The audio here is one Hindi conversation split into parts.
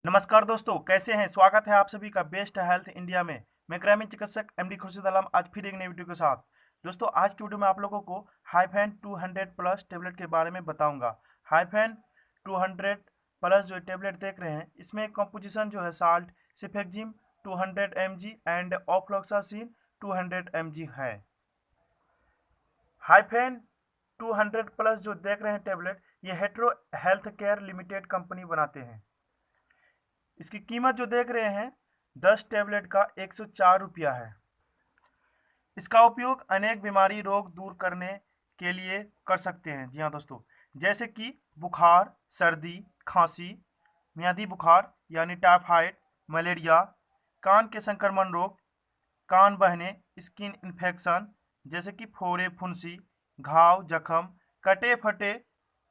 नमस्कार दोस्तों, कैसे हैं? स्वागत है आप सभी का बेस्ट हेल्थ इंडिया में। मैं ग्रामीण चिकित्सक एमडी खुर्शीद आलम आज फिर एक नई वीडियो के साथ। दोस्तों, आज की वीडियो में आप लोगों को हाइफेन 200 प्लस टेबलेट के बारे में बताऊंगा। हाइफेन 200 प्लस जो टेबलेट देख रहे हैं, इसमें कंपोजिशन जो है salt cefixime 200 mg and ofloxacin 200 mg है। हाइफेन 200 प्लस जो देख रहे हैं टेबलेट, ये hetero health care limited company बनाते हैं। इसकी कीमत जो देख रहे हैं 10 टेबलेट का 104 रुपया है। इसका उपयोग अनेक बीमारी रोग दूर करने के लिए कर सकते हैं। जी हाँ दोस्तों, जैसे कि बुखार, सर्दी, खांसी, मियादी बुखार यानी टाइफाइड, मलेरिया, कान के संक्रमण रोग, कान बहने, स्किन इन्फेक्शन जैसे कि फोड़े फुंसी, घाव जख्म, कटे फटे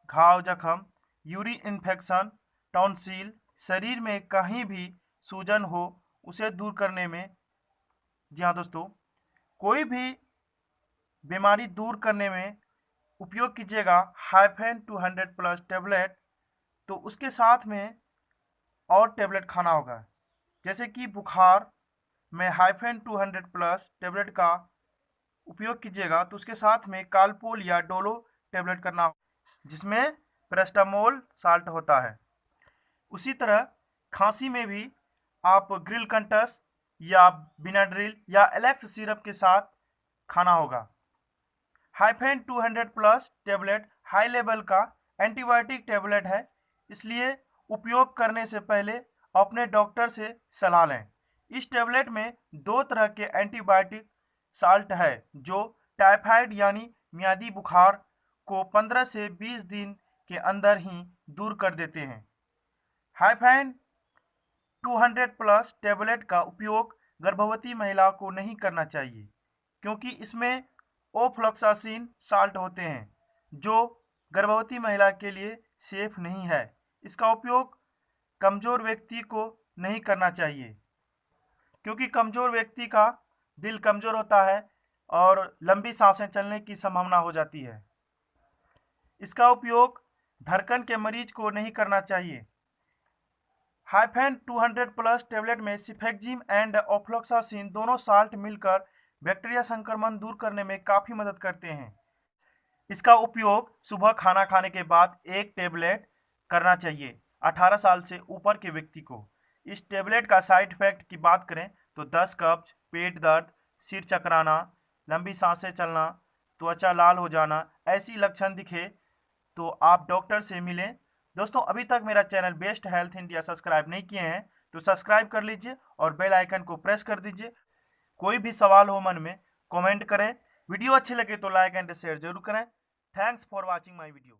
घाव जख्म, यूरिन इन्फेक्शन, टॉन्सिल, शरीर में कहीं भी सूजन हो उसे दूर करने में। जी हाँ दोस्तों, कोई भी बीमारी दूर करने में उपयोग कीजिएगा हाइफेन 200 प्लस टेबलेट, तो उसके साथ में और टेबलेट खाना होगा। जैसे कि बुखार में हाइफेन 200 प्लस टेबलेट का उपयोग कीजिएगा तो उसके साथ में कालपोल या डोलो टेबलेट करना होगा, जिसमें पैरास्टामोल साल्ट होता है। उसी तरह खांसी में भी आप ग्रिल कंटस या बिनाड्रिल या एलेक्स सिरप के साथ खाना होगा। Hyphen 200 plus tablet high level का एंटीबायोटिक टेबलेट है, इसलिए उपयोग करने से पहले अपने डॉक्टर से सलाह लें। इस टेबलेट में दो तरह के एंटीबायोटिक साल्ट है जो टाइफाइड यानी मियादी बुखार को 15 से 20 दिन के अंदर ही दूर कर देते हैं। हाइफेन 200 प्लस टेबलेट का उपयोग गर्भवती महिला को नहीं करना चाहिए, क्योंकि इसमें ओफ्लॉक्सासिन साल्ट होते हैं जो गर्भवती महिला के लिए सेफ नहीं है। इसका उपयोग कमज़ोर व्यक्ति को नहीं करना चाहिए, क्योंकि कमज़ोर व्यक्ति का दिल कमज़ोर होता है और लंबी सांसें चलने की संभावना हो जाती है। इसका उपयोग धड़कन के मरीज को नहीं करना चाहिए। हाइफेन 200 प्लस टेबलेट में सिफेक्जिम एंड ऑफ्लॉक्सासिन दोनों साल्ट मिलकर बैक्टीरिया संक्रमण दूर करने में काफ़ी मदद करते हैं। इसका उपयोग सुबह खाना खाने के बाद एक टेबलेट करना चाहिए 18 साल से ऊपर के व्यक्ति को। इस टेबलेट का साइड इफेक्ट की बात करें तो दस्त, कब्ज, पेट दर्द, सिर चकराना, लंबी सांसें चलना, त्वचा लाल हो जाना, ऐसी लक्षण दिखे तो आप डॉक्टर से मिलें। दोस्तों, अभी तक मेरा channel best health India subscribe नहीं किए हैं तो सब्सक्राइब कर लीजिए और बेल आइकन को प्रेस कर दीजिए। कोई भी सवाल हो मन में कमेंट करें। वीडियो अच्छी लगे तो लाइक एंड शेयर जरूर करें। Thanks for watching my video.